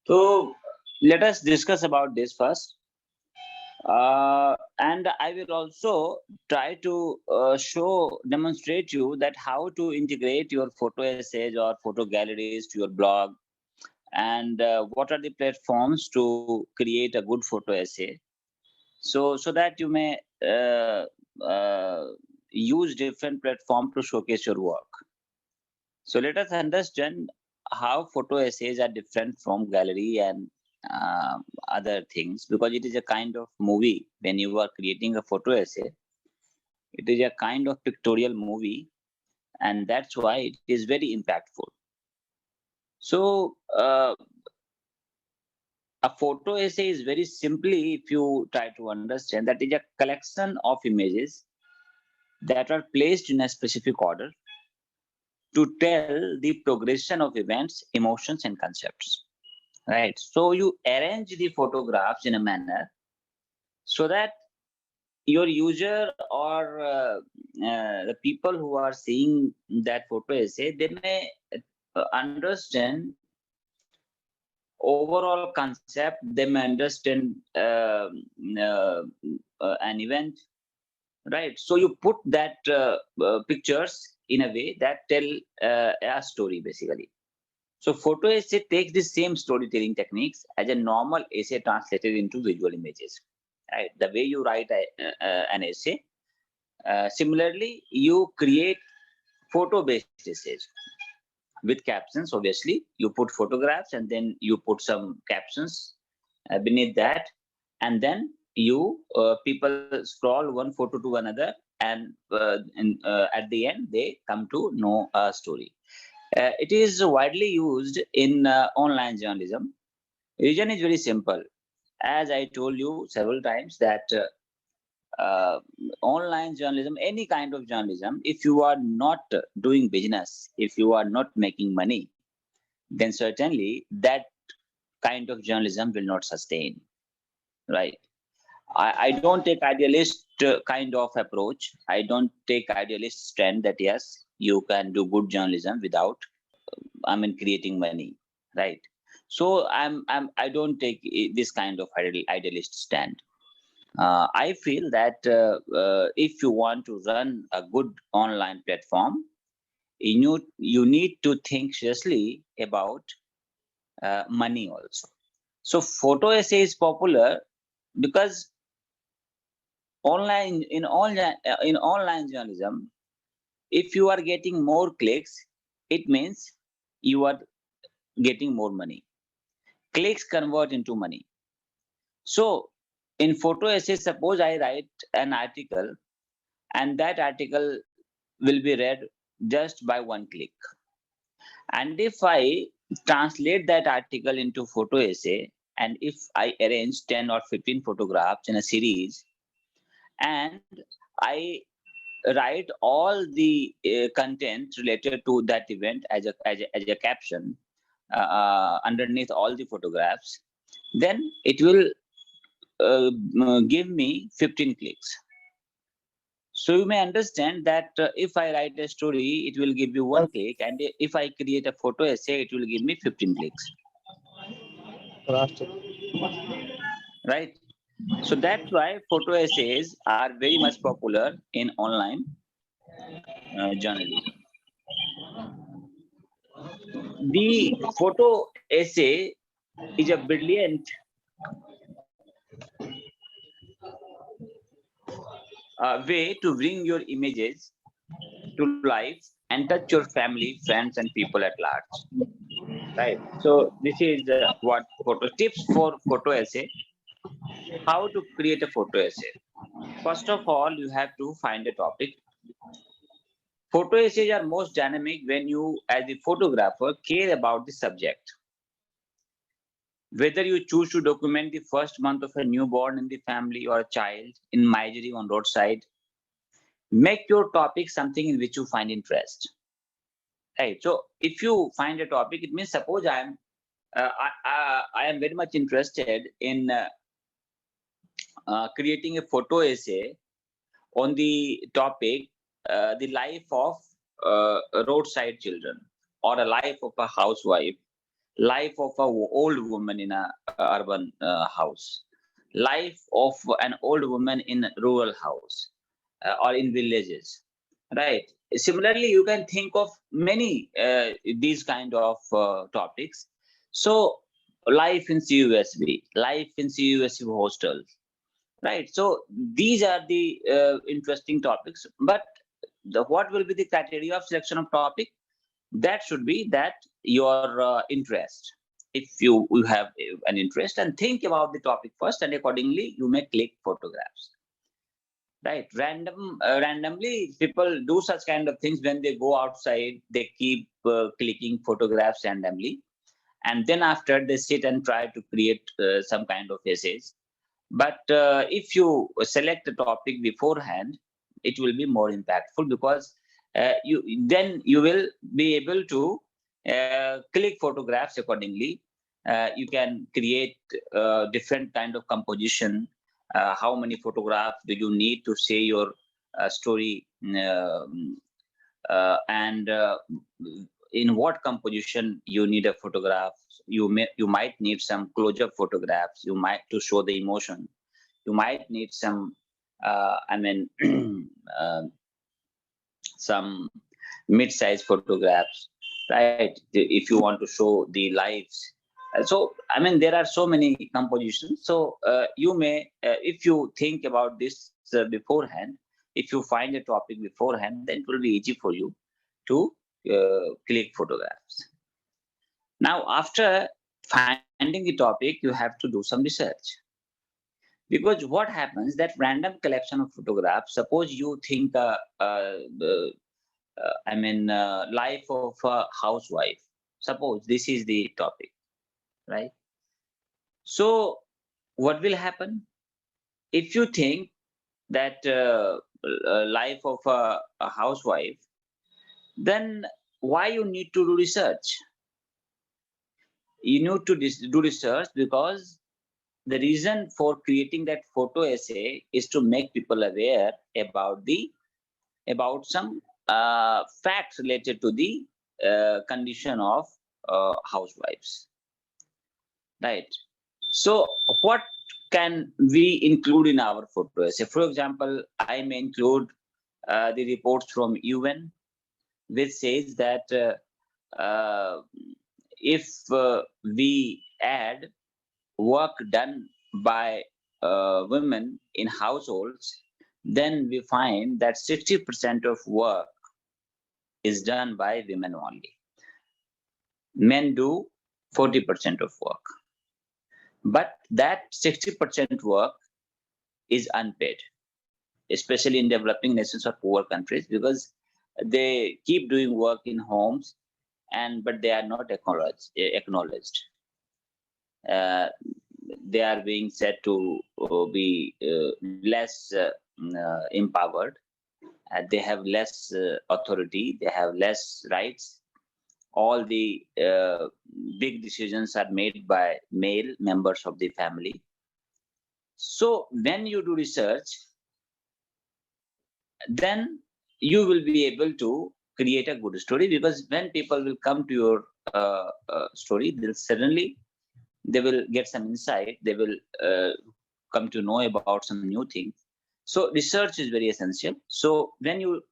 So let us discuss about this first. And I will also try to demonstrate you that how to integrate your photo essays or photo galleries to your blog, and what are the platforms to create a good photo essay. So that you may use different platform to showcase your work. So let us understand how photo essays are different from gallery and uh, other things, because it is a kind of movie. When you are creating a photo essay, it is a kind of pictorial movie, and that's why it is very impactful. So a photo essay is very simply, if you try to understand, that is a collection of images that are placed in a specific order to tell the progression of events, emotions, and concepts. Right. So you arrange the photographs in a manner so that your user or the people who are seeing that photo essay, they may understand overall concept. They may understand uh, an event. Right. So you put that pictures in a way that tell a story basically. So photo essay takes the same storytelling techniques as a normal essay translated into visual images. Right? The way you write an essay, similarly, you create photo-based essays with captions. Obviously, you put photographs and then you put some captions beneath that, and then you people scroll one photo to another, and at the end they come to know a story. It is widely used in online journalism. Reason is very simple. As I told you several times that online journalism, any kind of journalism, if you are not doing business, if you are not making money, then certainly that kind of journalism will not sustain. Right? I don't take idealist kind of approach. I don't take idealist stand that yes, you can do good journalism without creating money, right? So I don't take this kind of idealist stand. I feel that if you want to run a good online platform, you need to think seriously about money also. So photo essay is popular because in online journalism, if you are getting more clicks, it means you are getting more money. Clicks convert into money. So in photo essay, suppose I write an article and that article will be read just by one click. And if I translate that article into photo essay, and if I arrange 10 or 15 photographs in a series, and I write all the content related to that event as a caption underneath all the photographs, then it will give me 15 clicks. So you may understand that if I write a story, it will give you one click, and if I create a photo essay, it will give me 15 clicks. Right? So that's why photo essays are very much popular in online journalism. The photo essay is a brilliant way to bring your images to life and touch your family, friends, and people at large. Right. So this is what photo tips for photo essay. How to create a photo essay? First of all, you have to find a topic. Photo essays are most dynamic when you, as the photographer, care about the subject. Whether you choose to document the first month of a newborn in the family or a child in misery on roadside, make your topic something in which you find interest. Right. So if you find a topic, it means suppose I am very much interested in creating a photo essay on the topic the life of roadside children or a life of a housewife life of a old woman in a urban house, life of an old woman in rural house or in villages, right? Similarly, you can think of many these kind of topics. So life in CUSB, life in CUSB hostels, right? So these are the interesting topics, but what will be the criteria of selection of topic? That should be that your interest. If you have an interest, and think about the topic first, and accordingly you may click photographs, right? Randomly people do such kind of things. When they go outside, they keep clicking photographs randomly, and then after they sit and try to create some kind of essays. But if you select a topic beforehand, it will be more impactful, because you will be able to click photographs accordingly. You can create different kind of composition. How many photographs do you need to say your story, and in what composition you need a photograph? You might need some close-up photographs. You might to show the emotion. You might need some uh, some mid-size photographs, right? If you want to show the lives. So there are so many compositions. So you may, if you think about this beforehand, if you find a topic beforehand, then it will be easy for you to click photographs. Now, after finding the topic, you have to do some research. Because what happens, that random collection of photographs, suppose you think life of a housewife. Suppose this is the topic, right? So what will happen if you think that life of a housewife? Then why you need to do research? You need to do research because the reason for creating that photo essay is to make people aware about some facts related to the condition of housewives, right? So what can we include in our photo essay? For example, I may include the reports from UN, which says that if we add work done by women in households, then we find that 60% of work is done by women only. Men do 40% of work. But that 60% work is unpaid, especially in developing nations or poor countries, because they keep doing work in homes, but they are not acknowledged. They are being said to be less empowered. They have less authority. They have less rights. All the big decisions are made by male members of the family. So when you do research, then you will be able to create a good story, because when people will come to your story, they will get some insight. They will come to know about some new things. So research is very essential. So when you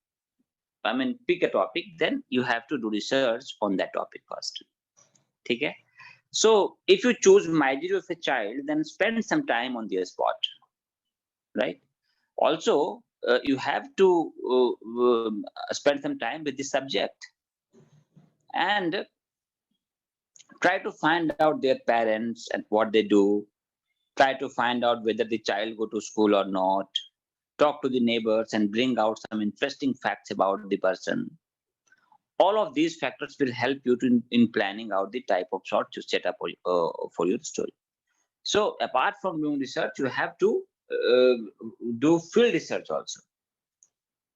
pick a topic, then you have to do research on that topic first. Okay? So if you choose misery of a child, then spend some time on the spot, right? Also, you have to spend some time with the subject and try to find out their parents and what they do. Try to find out whether the child go to school or not. Talk to the neighbors and bring out some interesting facts about the person. All of these factors will help you in planning out the type of shot you set up for your story. So apart from doing research, you have to do field research also.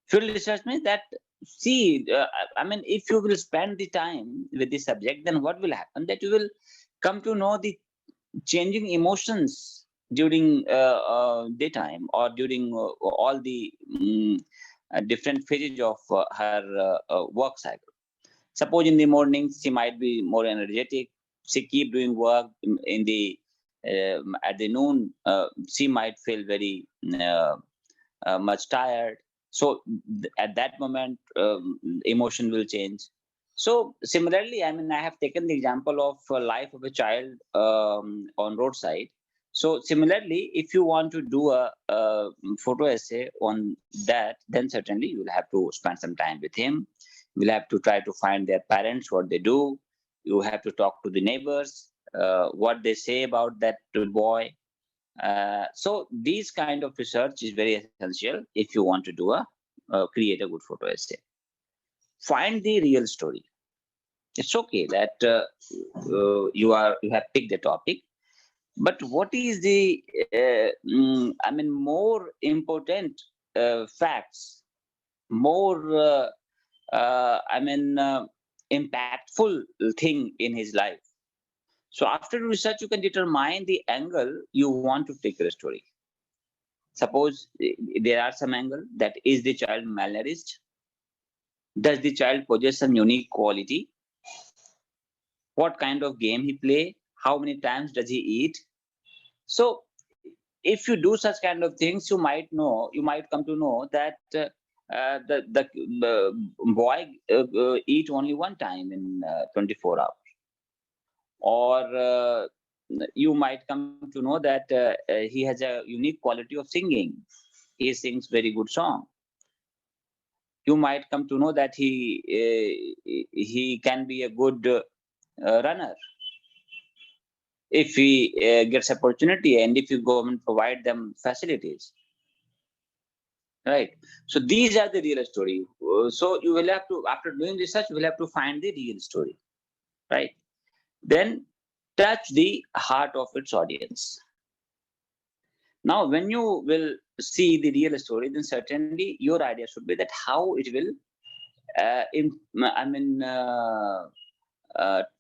Field research means that, if you will spend the time with the subject, then what will happen? That you will come to know the changing emotions during daytime, or during all the different phases of her work cycle. Suppose in the morning she might be more energetic, she keep doing work in the at the noon, she might feel very much tired. So at that moment, emotion will change. So similarly, I mean, I have taken the example of life of a child on roadside. So similarly, if you want to do a photo essay on that, then certainly you will have to spend some time with him. You'll have to try to find their parents, what they do. You have to talk to the neighbors, what they say about that boy. So these kind of research is very essential if you want to do create a good photo essay. Find the real story. It's okay that you have picked the topic, but what is the I mean, more important facts, more I mean, impactful thing in his life. So after research, you can determine the angle you want to take your story. Suppose there are some angle that is the child malnourished. Does the child possess some unique quality? What kind of game he play? How many times does he eat? So if you do such kind of things, you might come to know that the boy eat only one time in 24 hours, or you might come to know that he has a unique quality of singing. He sings very good song. You might come to know that he can be a good runner if he gets opportunity and if you government provide them facilities, right? So these are the real story. So you will have to, after doing research, you will have to find the real story, right? Then touch the heart of its audience. Now when you will see the real story, then certainly your idea should be that how it will I mean,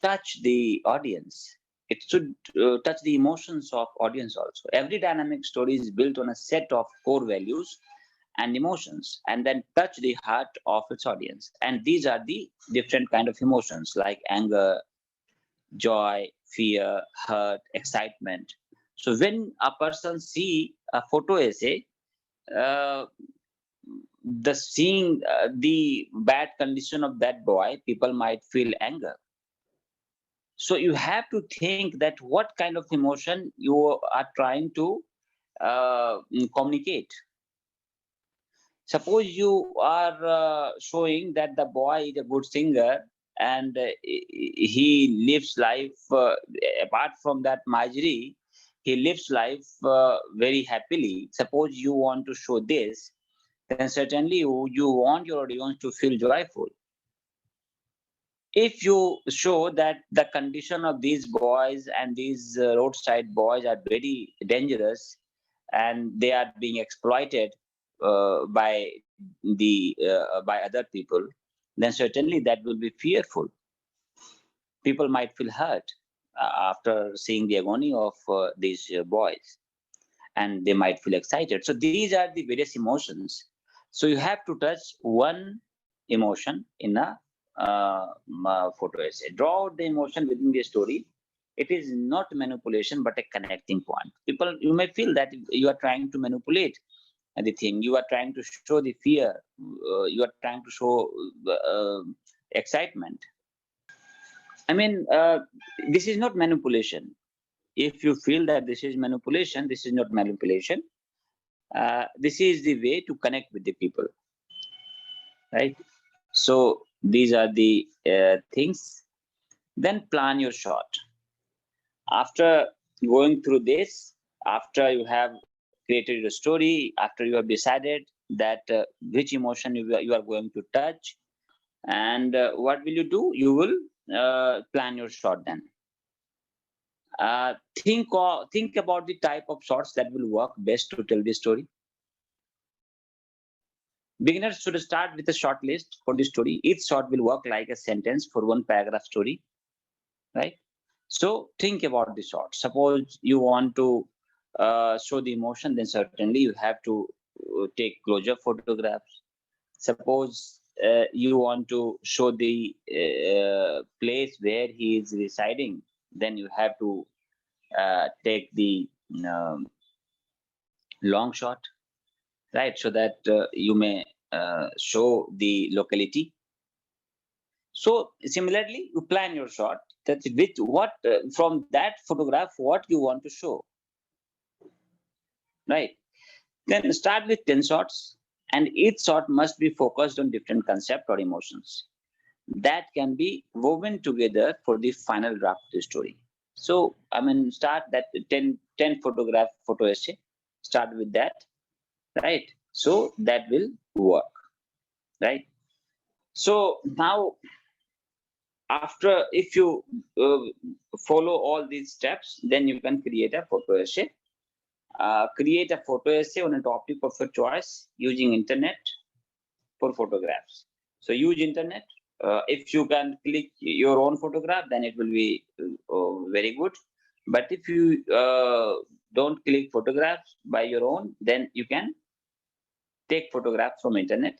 touch the audience. It should touch the emotions of audience also. Every dynamic story is built on a set of core values and emotions, and then touch the heart of its audience. And these are the different kind of emotions like anger, joy, fear, hurt, excitement. So when a person see a photo essay, uh, the seeing the bad condition of that boy, people might feel anger. So you have to think that what kind of emotion you are trying to communicate. Suppose you are showing that the boy is a good singer and he lives life apart from that misery, he lives life very happily. Suppose you want to show this, then certainly you want your audience to feel joyful. If you show that the condition of these boys and these roadside boys are very dangerous and they are being exploited by other people, then certainly that will be fearful. People might feel hurt after seeing the agony of these boys, and they might feel excited. So these are the various emotions. So you have to touch one emotion in a photo essay. Draw out the emotion within the story. It is not manipulation, but a connecting point. People, you may feel that you are trying to manipulate the thing. You are trying to show the fear. You are trying to show excitement. I mean, this is not manipulation. If you feel that this is manipulation, this is not manipulation. This is the way to connect with the people, right? So these are the things. Then plan your shot. After going through this, after you have created a story, after you have decided that which emotion you are going to touch, and what will you do? You will plan your shot then. Think about the type of shots that will work best to tell the story. Beginners should start with a short list for the story. Each shot will work like a sentence for one paragraph story, right? So think about the shot. Suppose you want to show the emotion, then certainly you have to take close-up photographs. Suppose you want to show the place where he is residing, then you have to take the long shot, right? So that you may show the locality. So similarly, you plan your shot. That with what from that photograph, what you want to show, right? Then start with 10 shots, and each shot must be focused on different concept or emotions that can be woven together for the final draft of the story. So, I mean, start that 10 photograph photo essay, start with that, right? So that will work, right? So now, after, if you uh, follow all these steps, then you can create a photo essay. Create a photo essay on a topic of your choice using internet for photographs. So use internet. If you can click your own photograph, then it will be very good. But if you don't click photographs by your own, then you can take photographs from internet.